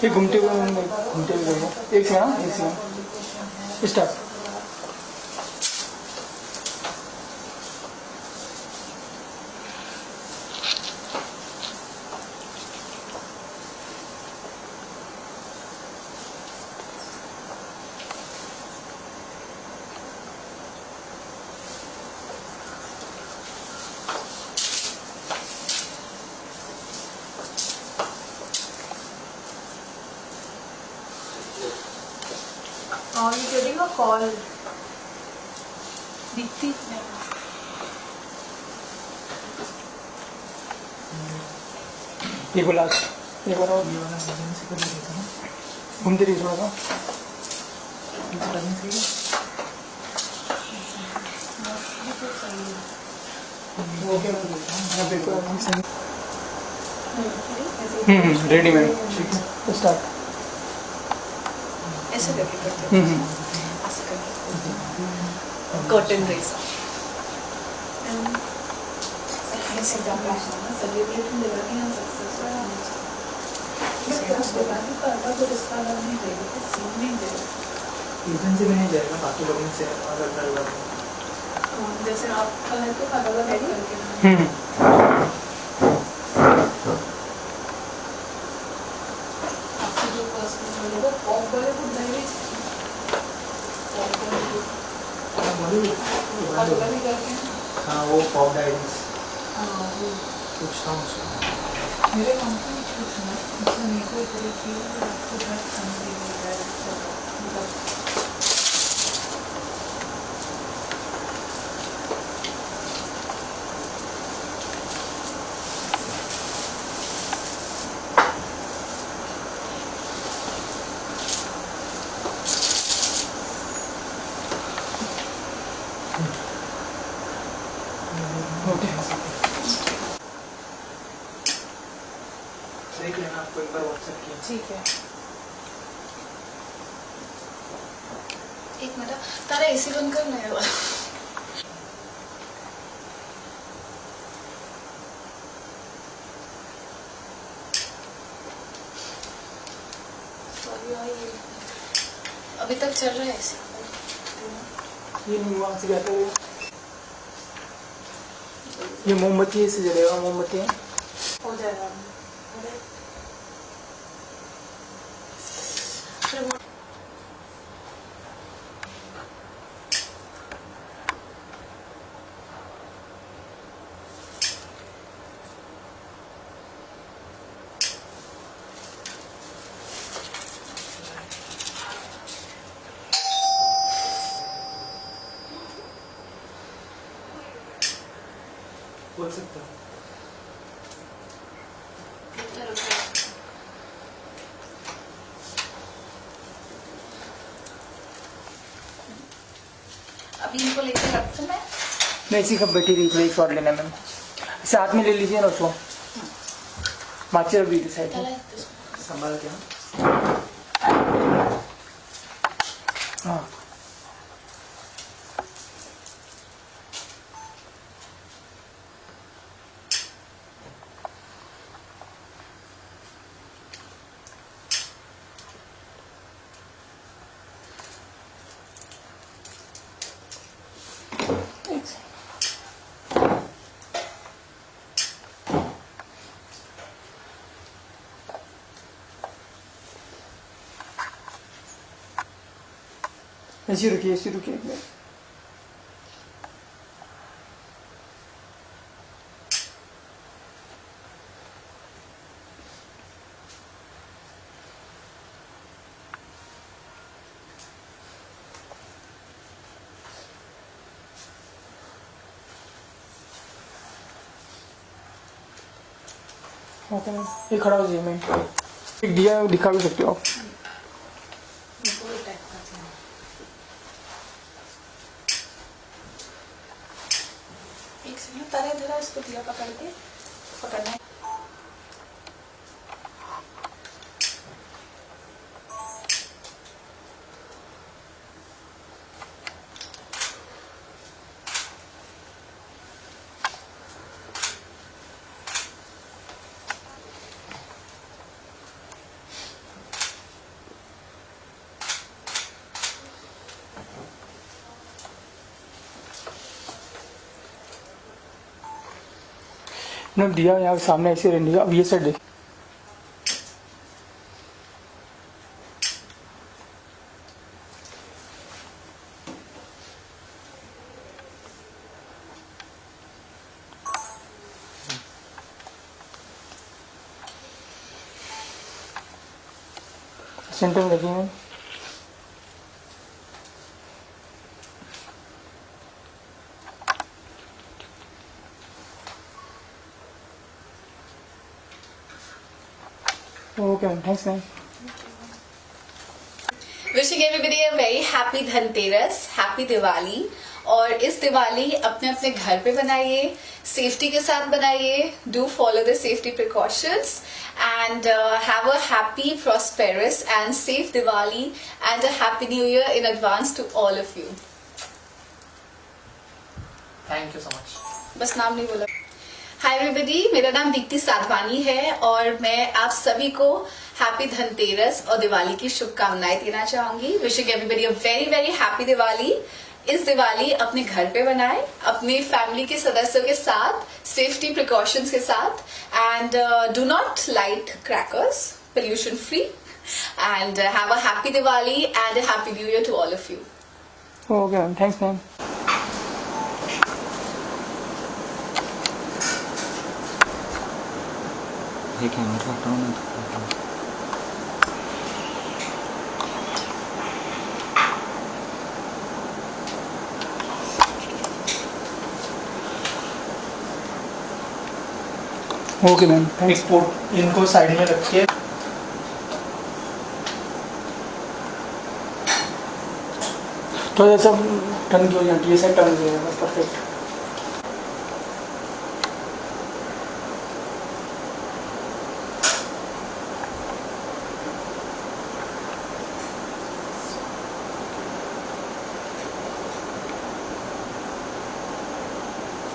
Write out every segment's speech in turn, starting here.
ये घूमते हुए करो। एक से, हाँ, एक से start. Are you getting a call? दिखती है। ये बोला एक बार और घूमते रहिए थोड़ा सा। Ready ma'am, start. ऐसे करके करते हैं। ऐसे करके कर्टन रेस सीधा सेलिब्रेशन लगा के हम सक्सेस एजेंसी में नहीं जाएगा, बाकी लोगों से अलग अलग। जैसे आपका है तो अलग अलग करके आपके जो पर्सनल वो पॉप बॉलीवुड डायरीज भी करके हाँ, वो पॉप डायरीज वो पूछता हूँ उसको। मेरे कंपनी पूछना उसने मेरे को इतनी चीज़ आपको बहुत समझ मतलब देख लेना, आपको एक बार व्हाट्सएप किया। ठीक है। एक मिनट, तारा एसी बंद कर नहीं हुआ। अभी तक चल रहा है एसी? ये नहीं, वहाँ से जाते हुए ये मोमबत्ती से जलेगा, मोमबत्ती हो जाएगा। बोल सकता हूँ। अभी इनको लेके रखूं मैं? मैं इसी कब बैठी रही थी, शॉट लेना मैम। साथ में ले लीजिए ना उसको, माचर भी साइड में संभाल के। हाँ, ऐसी रुकिए, ऐसी रुकिए एक मिनट। ओके मैम, ये खड़ा हो जाइए मैम। एक दिया दिखा भी सकते हो आप। एक सेकंड, तारा इधर आ, इसको दिया पकड़ के पकड़ना है। मैंने दिया यहाँ सामने ऐसे रहने दिया। अब ये साइड देख। सेंटर में देखिए ma'am. Okay ma'am, thanks ma'am. Wishing everybody a very happy Dhanteras, happy Diwali. और इस दिवाली अपने अपने घर पे बनाइए, सेफ्टी के साथ बनाइए, do follow the safety precautions and have a happy, prosperous and safe Diwali and a happy new year in advance to all of you. Thank you so much. बस नाम नहीं बोला। हाय एवरीबॉडी, मेरा नाम दीप्ति साधवानी है और मैं आप सभी को हैप्पी धनतेरस और दिवाली की शुभकामनाएं देना चाहूंगी। Wishing everybody a very very happy Diwali. इस दिवाली अपने घर पे बनाएं, अपने फैमिली के सदस्यों के साथ, सेफ्टी प्रिकॉशंस के साथ, and do not light crackers, pollution free, and have a happy Diwali and a happy new year to all of you. Okay ma'am, thanks ma'am. ये कैमरा हटाओ ना। Okay ma'am, thanks. एक्सपोर्ट इनको side में रख के थोड़ा सा टर्न की हो जाती है, ये साइड टर्न की है, बस perfect.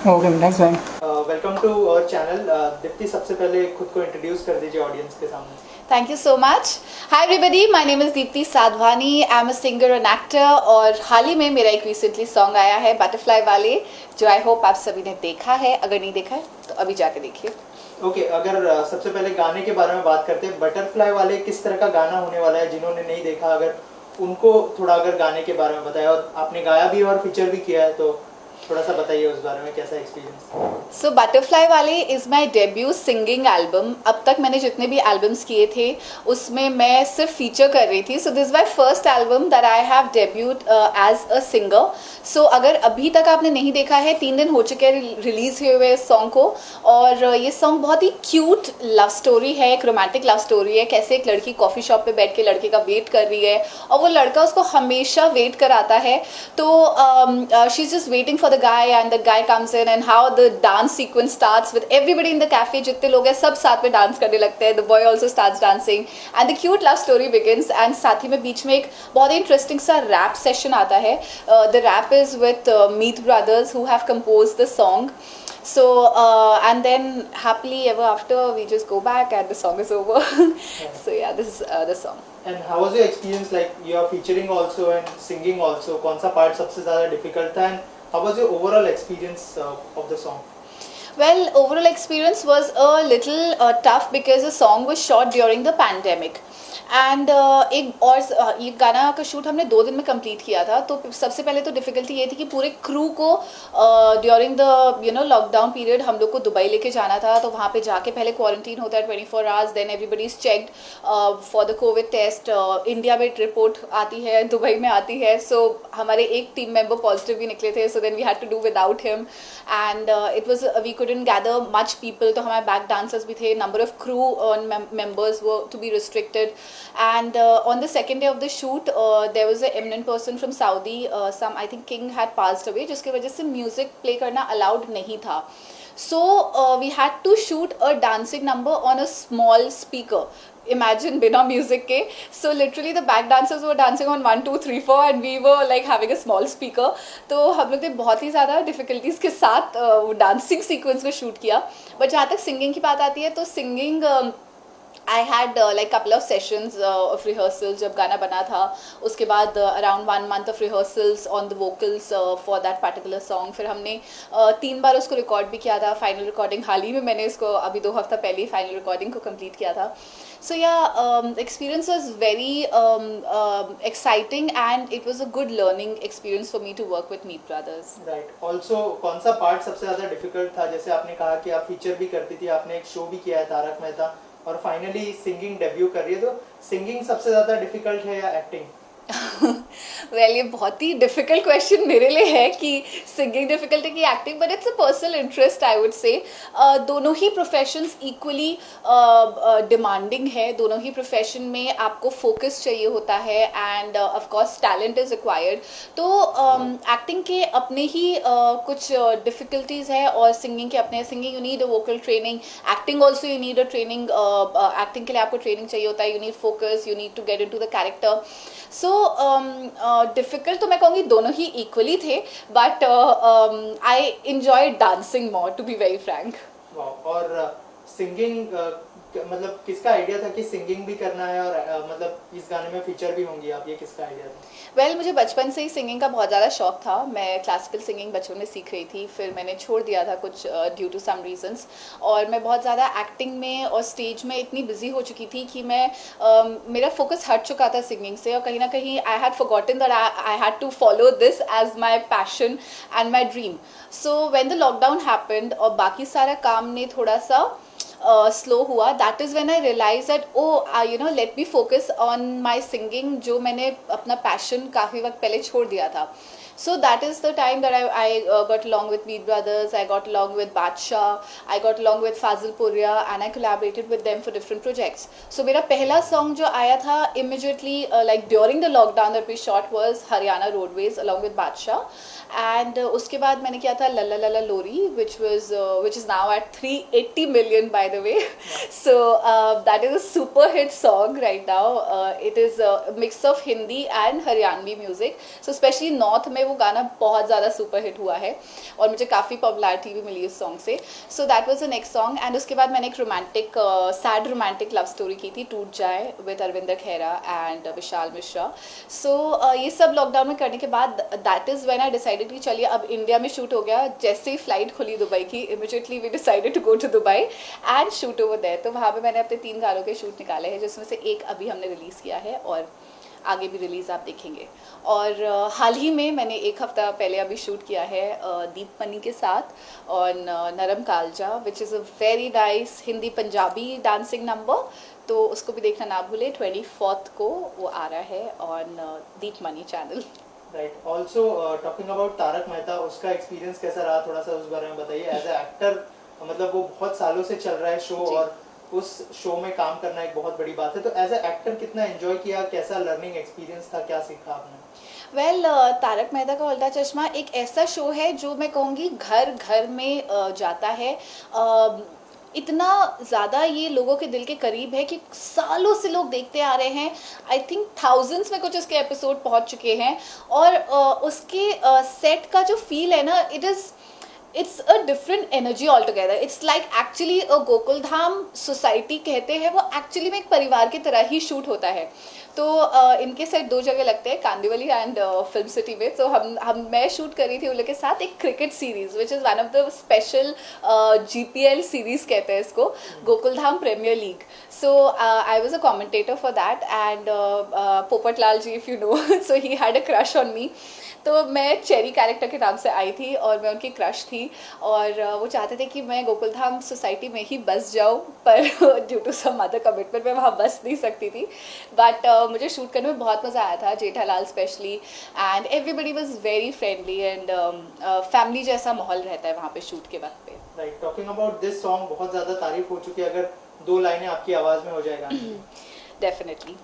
Okay ma'am, thanks ma'am. Welcome to our channel. Deepti, सबसे पहले खुद को इंट्रोड्यूस कर दीजिए ऑडियंस के सामने। Thank you so much. Hi everybody, my name is Deepti Sadhwani. I'm a singer and actor और हाल ही में मेरा एक रिसेंटली सॉन्ग आया है बटरफ्लाई वाले, जो आई होप आप सभी ने देखा है। अगर नहीं देखा है तो अभी जाके देखिए। ओके, अगर सबसे पहले गाने के बारे में बात करते हैं, बटरफ्लाई वाले किस तरह का गाना होने वाला है? जिन्होंने नहीं देखा, अगर उनको थोड़ा अगर गाने के बारे में बताया, और आपने गाया भी और फीचर भी किया है, तो थोड़ा सा बताइए उस बारे में, कैसा एक्सपीरियंस? सो बटरफ्लाई वाले is my debut singing album. अब तक मैंने जितने भी एल्बम्स किए थे उसमें मैं सिर्फ फीचर कर रही थी। So this my first album that I have debuted as a singer. So अगर अभी तक आपने नहीं देखा है, 3 दिन हो चुके हैं रिलीज़ हुए हुए इस सॉन्ग को, और ये सॉन्ग बहुत ही क्यूट लव स्टोरी है, एक रोमांटिक लव स्टोरी है। कैसे एक लड़की कॉफ़ी शॉप पे बैठ के लड़के का वेट कर रही है और वो लड़का उसको हमेशा वेट कराता है। तो she is just waiting for the guy and the guy comes in and how the dance sequence starts with everybody in the cafe, जितने लोग हैं सब साथ में डांस करने लगते हैं। The boy also starts dancing and the cute love story begins, and साथ ही में बीच में एक बहुत ही इंटरेस्टिंग सा रैप सेशन आता है। The rap is with Meet Brothers who have composed the song. So and then happily ever after we just go back and the song is over. So yeah, this is the song. And how was your experience? Like you are featuring also and singing also. कौन सा part सबसे ज़्यादा difficult था? And how was your overall experience of the song? Well, overall experience was a little tough because the song was shot during the pandemic. And एक और ये गाना का शूट हमने 2 दिन में कंप्लीट किया था। तो सबसे पहले तो डिफ़िकल्टी ये थी कि पूरे क्रू को ड्यूरिंग द लॉकडाउन पीरियड हम लोग को दुबई लेके जाना था। तो वहाँ पे जाके पहले क्वारंटीन होता है 24 hours, then everybody is checked for the covid test. India में रिपोर्ट आती है, दुबई में आती है। सो हमारे एक टीम मेंबर पॉजिटिव भी निकले थे, so then we had to do without him and it was we couldn't gather much people. तो हमारे बैक डांसर्स भी थे, नंबर ऑफ क्रू मेंबर्स वो to be restricted. And on the second day of the shoot, there was an eminent person from Saudi, some I think king had passed away, जिसकी वजह से music play करना allowed नहीं था। So we had to shoot a dancing number on a small speaker. Imagine बिना music के। So literally the back dancers were dancing on 1, 2, 3, 4 and we were like having a small speaker. तो हम लोग ने बहुत ही ज़्यादा difficulties के साथ डांसिंग सीक्वेंस को शूट किया। बट जहाँ तक सिंगिंग की बात आती है तो singing I had like couple of sessions of rehearsals जब गाना बना था, उसके बाद around 1 month of rehearsals on the vocals for that particular song. फिर हमने 3 बार उसको रिकॉर्ड भी किया था. फाइनल रिकॉर्डिंग हाल ही में मैंने इसको अभी 2 हफ्ता पहले ही फाइनल रिकॉर्डिंग को कंप्लीट किया था. So yeah, experience was very exciting and it was a good learning experience for me to work with Meet Brothers. Right. Also कौन सा पार्ट सबसे ज़्यादा डिफिकल्ट था? जैसे आपने कहा कि आप फीचर भी करती थी, आपने एक शो भी किया है तारक मेहता, और फाइनली सिंगिंग डेब्यू कर रही है, तो सिंगिंग सबसे ज़्यादा डिफिकल्ट है या एक्टिंग? वेल ये बहुत ही डिफिकल्ट क्वेश्चन मेरे लिए है कि सिंगिंग डिफिकल्ट है कि acting, but it's a personal interest I would say. दोनों ही प्रोफेशंस इक्वली डिमांडिंग है. दोनों ही प्रोफेशन में आपको फोकस चाहिए होता है end of course talent is required. तो एक्टिंग के अपने ही कुछ डिफिकल्टीज है और सिंगिंग के अपने. Singing you need a vocal training, acting also you need a training. Acting के लिए आपको ट्रेनिंग चाहिए होता है. You need focus, you need to get into the character. So difficult तो मैं कहूँगी दोनों ही इक्वली थे, but I enjoy dancing more to be very frank. और सिंगिंग मतलब किसका आइडिया था कि सिंगिंग भी करना है और मतलब इस गाने में फीचर भी होंगी आप, ये किसका आइडिया था? वेल मुझे बचपन से ही सिंगिंग का बहुत ज़्यादा शौक था. मैं क्लासिकल सिंगिंग बचपन में सीख रही थी, फिर मैंने छोड़ दिया था कुछ ड्यू टू सम रीजंस. और मैं बहुत ज़्यादा एक्टिंग में और स्टेज में इतनी बिजी हो चुकी थी कि मैं मेरा फोकस हट चुका था सिंगिंग से, और कहीं ना कहीं I had forgotten that I had to follow this as my passion and my dream. So when the lockdown happened और बाकी सारा काम ने थोड़ा सा स्लो हुआ, that is when I realise that you know let me focus on my singing, जो मैंने अपना पैशन काफ़ी वक्त पहले छोड़ दिया था. So that is the time that I got along with Meet Brothers, I got along with Badshah, I got along with Fazil Puria and I collaborated with them for different projects. So मेरा पहला song जो आया था immediately like during the lockdown that we shot was Haryana Roadways along with Badshah. And उसके बाद मैंने किया था Lalla Lalla Lori, which is now at 380 million by the way. So that is a super hit song right now. It is a mix of Hindi and Haryanvi music. So especially North में वो गाना बहुत ज़्यादा super hit हुआ है और मुझे काफ़ी पॉपुलैरिटी भी मिली इस सॉन्ग से. So that was the next song. And उसके बाद मैंने एक romantic sad romantic love story की थी, टूट जाए, with Arvinder Khera and Vishal Mishra. So ये सब लॉकडाउन में करने के बाद that is when I decided कि चलिए अब इंडिया में शूट हो गया. जैसे ही फ्लाइट खुली दुबई की, immediately we decided to go to Dubai and shoot over there. तो वहाँ पर मैंने अपने 3 गानों के शूट निकाले हैं, जिसमें से एक अभी हमने रिलीज़ किया है और आगे भी रिलीज़ आप देखेंगे. और हाल ही में मैंने 1 हफ्ता पहले अभी शूट किया है दीप मनी के साथ और Naram Kalja, which is a very nice Hindi Punjabi dancing number. तो उसको भी देखना ना भूले. 24th को वो आ रहा है ऑन दीप मनी channel. Right. Also talking about Tarak Mehta, उसका एक्सपीरियंस कैसा रहा, थोड़ा सा उस बारे में बताइए. एज ए एक्टर मतलब वो बहुत सालों से चल रहा है शो, और उस शो में काम करना एक बहुत बड़ी बात है. तो एज ए एक्टर कितना एंजॉय किया, कैसा लर्निंग एक्सपीरियंस था, क्या सीखा आपने? वेल तारक मेहता का उल्टा चश्मा एक ऐसा शो है जो मैं कहूँगी घर घर में जाता है. इतना ज़्यादा ये लोगों के दिल के करीब है कि सालों से लोग देखते आ रहे हैं. आई थिंक थाउजेंड्स में कुछ इसके एपिसोड पहुंच चुके हैं. और उसके सेट का जो फील है ना, it's a different energy altogether. It's like actually a Gokuldham society कहते हैं, वो एक्चुअली में एक परिवार की तरह ही शूट होता है. तो इनके सेट 2 जगह लगते हैं, कांदिवली एंड फिल्म सिटी में. तो मैं शूट करी थी उन लोग के साथ एक cricket series which is one of the special GPL series कहते हैं इसको, Gokuldham premier league. So I was a commentator for that and Popatlal ji, if you know, so he had a crush on me. तो मैं चेरी कैरेक्टर के नाम से आई थी और मैं उनकी क्रश थी, और वो चाहते थे कि मैं गोकुलधाम सोसाइटी में ही बस जाऊँ, पर due to some other commitment मैं वहाँ बस नहीं सकती थी. बट मुझे शूट करने में बहुत मज़ा आया था, Jethalal specially, and everybody was very friendly and family जैसा माहौल रहता है वहाँ पे शूट के वक्त पे. Right. Talking about this song, बहुत ज़्यादा तारीफ हो चुकी है, अगर 2 लाइनें आपकी आवाज़ में हो जाएगा? डेफिनेटली.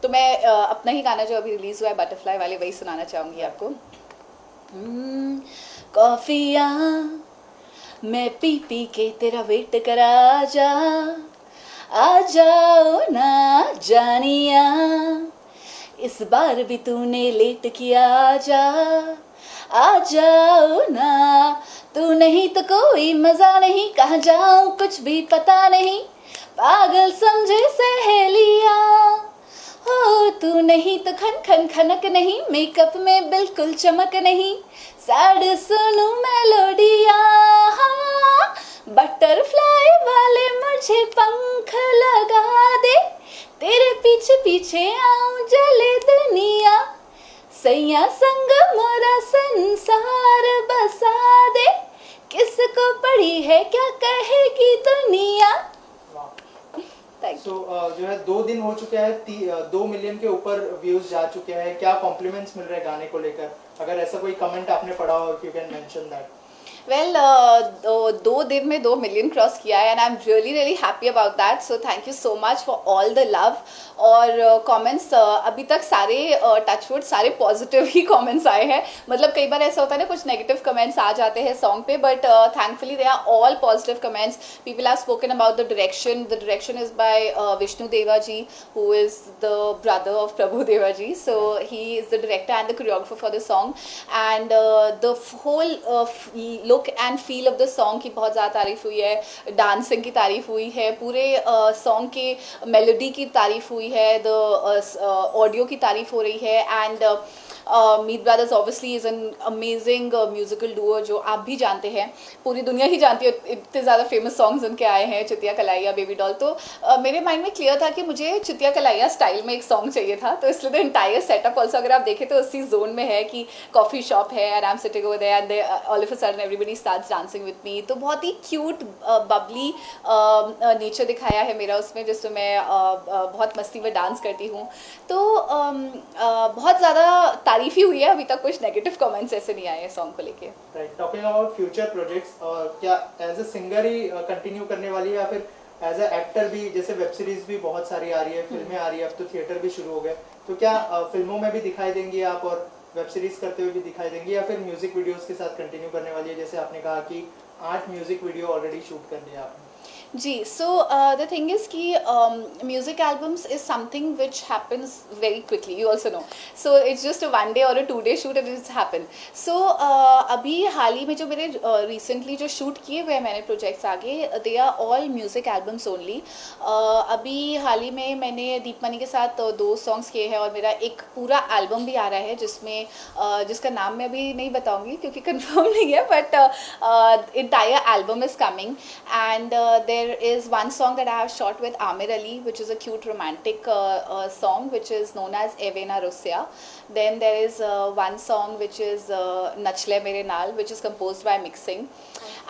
तो मैं अपना ही गाना जो अभी रिलीज़ हुआ है बटरफ्लाई वाले, वही सुनाना चाहूँगी आपको. कॉफिया मैं पी पी के तेरा वेट करा आ जाओ ना जानिया, इस बार भी तूने लेट किया, आ जाओ ना. तू नहीं तो कोई मज़ा नहीं, कहाँ जाऊँ कुछ भी पता नहीं, पागल समझे सहेलिया, हो तू नहीं तो खन खन खनक नहीं, मेकअप में बिल्कुल चमक नहीं, सैड सुनू मेलोडिया, बटरफ्लाई वाले मुझे पंख लगा दे, तेरे पीछे पीछे आऊं जले दुनिया, सैया संग मोरा संसार बसा दे, किसको पड़ी है क्या कहेगी दुनिया। Thank you. जो है 2 दिन हो चुके हैं, 2 मिलियन के ऊपर व्यूज जा चुके हैं, क्या कॉम्प्लीमेंट्स मिल रहे हैं गाने को लेकर? अगर ऐसा कोई कमेंट आपने पढ़ा हो, if you can mention that. Well 2 दिन में 2 मिलियन क्रॉस किया है and I am really happy about that, so thank you so much for all the love. और कमेंट्स अभी तक सारे टचवुड सारे पॉजिटिव ही कमेंट्स आए हैं, मतलब कई बार ऐसा होता है ना कुछ नेगेटिव कमेंट्स आ जाते हैं सॉन्ग पे, but thankfully they are all positive comments. People have spoken about the direction is by Vishnu Deva ji, who is the brother of Prabhu Deva ji, so he is the director and the choreographer for the song, and the whole look and feel of the song की बहुत ज़्यादा तारीफ हुई है, dancing की तारीफ हुई है, पूरे सॉन्ग के मेलोडी की तारीफ हुई है, द ऑडियो की तारीफ हो रही है, and Meet brothers obviously is an amazing musical Duo जो आप भी जानते हैं, पूरी दुनिया ही जानती है, इतने ज़्यादा फेमस सॉन्ग्स उनके आए हैं, चितिया कलाइया, बेबी डॉल। तो मेरे माइंड में क्लियर था कि मुझे चितिया कलाइया स्टाइल में एक सॉन्ग चाहिए था, तो इसलिए द एंटायर सेटअप ऑल्सो अगर आप देखें तो उसी जोन में है कि कॉफ़ी शॉप है and I am sitting over there and all of a sudden everybody starts dancing with me, तो बहुत ही क्यूट बबली नेचर दिखाया है मेरा उसमें, जिसमें मैं बहुत मस्ती में डांस करती हूँ। तो बहुत ज़्यादा तारीफ ही हुई है, अभी तक कुछ नेगेटिव कमेंट्स ऐसे नहीं आए हैं सॉन्ग को लेके। Right, talking about future projects, क्या एज अ सिंगर ही कंटिन्यू करने वाली है या फिर एज अ एक्टर भी? जैसे वेब सीरीज भी बहुत सारी आ रही है, फिल्में आ रही है, अब तो थिएटर भी शुरू हो गए, तो क्या फिल्मों में भी दिखाई देंगी आप और वेब सीरीज करते हुए भी दिखाई देंगी, या फिर म्यूजिक वीडियोस के साथ कंटिन्यू करने वाली है? जैसे आपने कहा कि 8 म्यूजिक वीडियो ऑलरेडी शूट कर लिया आपने। जी, सो द थिंग इज़ कि music albums is something which happens very quickly, you also know, so it's just a 1 day और a 2 day shoot and it's happen. So अभी हाल ही में जो मेरे रिसेंटली जो शूट किए हुए हैं मैंने प्रोजेक्ट्स आगे, they are all music albums only. अभी हाल ही में मैंने दीपमणि के साथ 2 सॉन्ग्स किए हैं और मेरा एक पूरा एल्बम भी आ रहा है जिसमें जिसका नाम मैं अभी नहीं बताऊंगी क्योंकि कंफर्म नहीं है, but entire album is coming and there is one song that I have shot with Amir Ali, which is a cute romantic song which is known as Evena Russia. Then there is one song which is Nachle Mere Naal, which is composed by Mixing,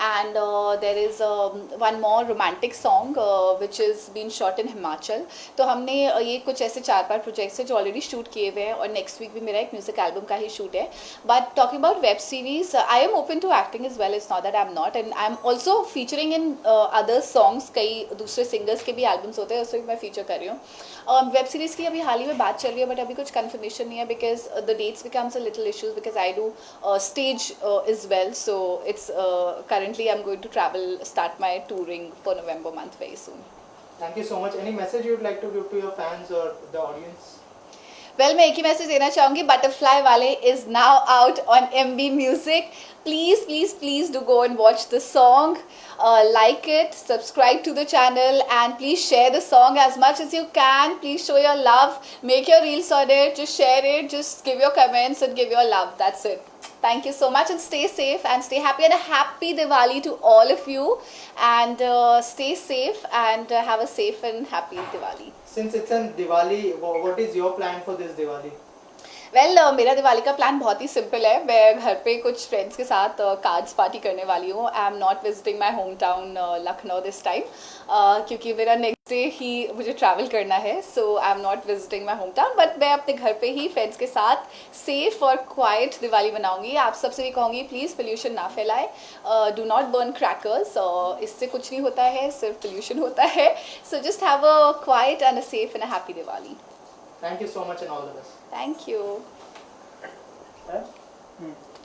and there is one more romantic song which is been shot in Himachal. तो हमने ये कुछ ऐसे 4-5 projects हैं जो already shoot किए हुए हैं और नेक्स्ट वीक भी मेरा एक म्यूजिक एल्बम का ही शूट है। But talking about web series, I am open to acting as well, it's not that I am not, and I am also featuring in other songs, कई दूसरे singers के भी एल्बम्स होते हैं, उसमें भी मैं फीचर कर रही हूँ। वेब सीरीज़ की अभी हाल ही में बात चल रही है बट अभी कुछ कन्फर्मेशन नहीं है because the dates becomes a little issues because I do stage as well, so it's currently I'm going to start my touring for November month very soon. Thank you so much. Any message you would like to give to your fans or the audience? Well, मैं एक ही message देना चाहूँगी, butterfly वाले is now out on MB Music. Please do go and watch the song, like it, subscribe to the channel, and please share the song as much as you can. Please show your love, make your reels on it, just share it, just give your comments and give your love. That's it. Thank you so much and stay safe and stay happy, and a happy Diwali to all of you, and stay safe and have a safe and happy Diwali. Since it's a Diwali, what is your plan for this Diwali? Well मेरा दिवाली का plan बहुत ही simple है, मैं घर पे कुछ friends के साथ कार्ड्स पार्टी करने वाली हूँ। I am not visiting my home town Lucknow this time क्योंकि मेरा नेक्स्ट डे ही मुझे ट्रैवल करना है, so I am not visiting my home town, but मैं अपने घर पे ही फ्रेंड्स के साथ सेफ और क्वाइट दिवाली मनाऊंगी। आप सबसे भी कहूँगी प्लीज़ पोल्यूशन ना फैलाए, डू नॉट बर्न क्रैकर्स, इससे कुछ नहीं होता है, सिर्फ पोल्यूशन होता है। So just have a quiet and a safe and a happy Diwali. Thank you so much and all the best. Thank you. Yeah?